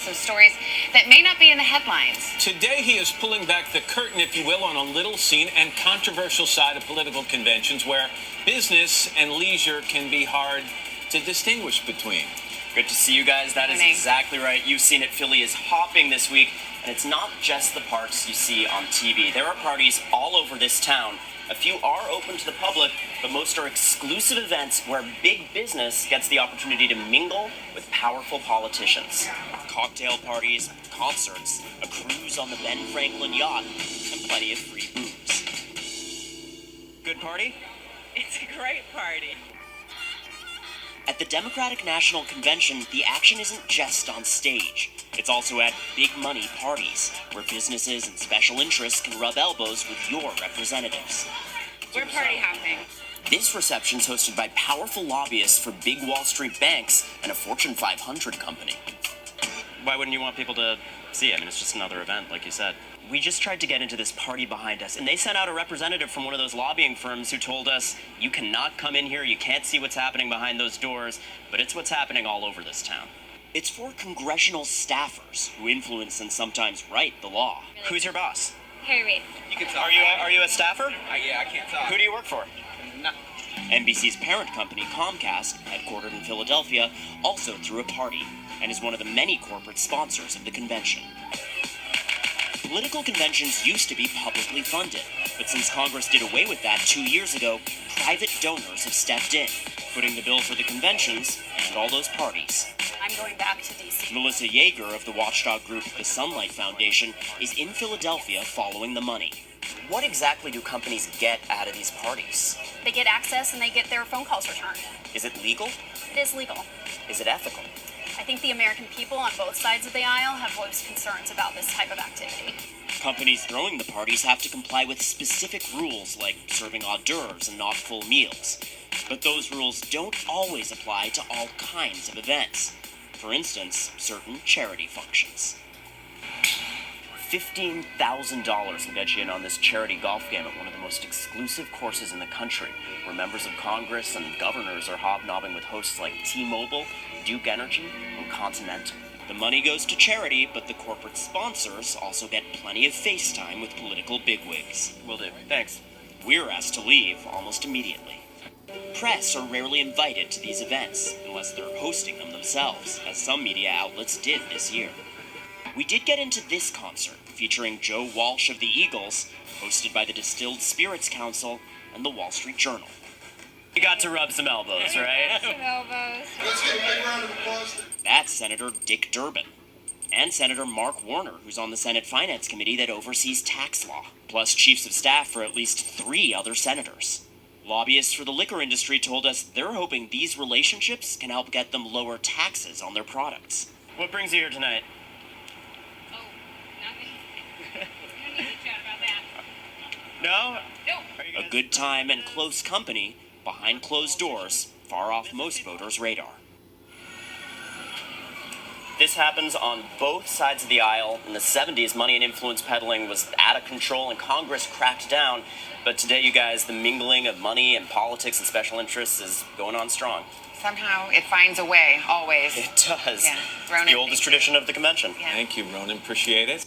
So stories that may not be in the headlines. Today he is pulling back the curtain, if you will, on a little seen and controversial side of political conventions where business and leisure can be hard to distinguish between. Good to see you guys. That is exactly right. You've seen it. Philly is hopping this week, and it's not just the parks you see on TV. There are parties all over this town. A few are open to the public, but most are exclusive events where big business gets the opportunity to mingle with powerful politicians. Cocktail parties, concerts, a cruise on the Ben Franklin yacht, and plenty of free booze. Good party? It's a great party. At the Democratic National Convention, the action isn't just on stage. It's also at big money parties, where businesses and special interests can rub elbows with your representatives. We're party hopping. This reception's hosted by powerful lobbyists for big Wall Street banks and a Fortune 500 company. Why wouldn't you want people to see it? I mean, it's just another event, like you said. We just tried to get into this party behind us, and they sent out a representative from one of those lobbying firms who told us, you cannot come in here, you can't see what's happening behind those doors, but it's what's happening all over this town. It's for congressional staffers who influence and sometimes write the law. Who's your boss? Harry Reid. You can talk. Are you a staffer? Yeah, I can't talk. Who do you work for? No. NBC's parent company, Comcast, headquartered in Philadelphia, also threw a party and is one of the many corporate sponsors of the convention. Political conventions used to be publicly funded, but since Congress did away with that 2 years ago, private donors have stepped in, footing the bill for the conventions and all those parties. I'm going back to D.C. Melissa Yeager of the watchdog group The Sunlight Foundation is in Philadelphia following the money. What exactly do companies get out of these parties? They get access and they get their phone calls returned. Is it legal? It is legal. Is it ethical? I think the American people on both sides of the aisle have voiced concerns about this type of activity. Companies throwing the parties have to comply with specific rules like serving hors d'oeuvres and not full meals. But those rules don't always apply to all kinds of events. For instance, certain charity functions. $15,000 will get you in on this charity golf game at one of the most exclusive courses in the country, where members of Congress and governors are hobnobbing with hosts like T-Mobile, Duke Energy, and Continental. The money goes to charity, but the corporate sponsors also get plenty of face time with political bigwigs. Will do. Thanks. We're asked to leave almost immediately. Press are rarely invited to these events, unless they're hosting them themselves, as some media outlets did this year. We did get into this concert, featuring Joe Walsh of the Eagles, hosted by the Distilled Spirits Council and the Wall Street Journal. You got to rub some elbows, right? Some elbows. Let's give a big round of applause. That's Senator Dick Durbin. And Senator Mark Warner, who's on the Senate Finance Committee that oversees tax law, plus chiefs of staff for at least 3 other senators. Lobbyists for the liquor industry told us they're hoping these relationships can help get them lower taxes on their products. What brings you here tonight? Oh, nothing. We don't need to chat about that. No? No. A good time and close company behind closed doors, far off most voters' radar. This happens on both sides of the aisle. In the 70s, money and influence peddling was out of control and Congress cracked down. But today, you guys, the mingling of money and politics and special interests is going on strong. Somehow it finds a way, always. It does. Yeah. It's the oldest tradition of the convention. Yeah. Thank you, Ronan. Appreciate it.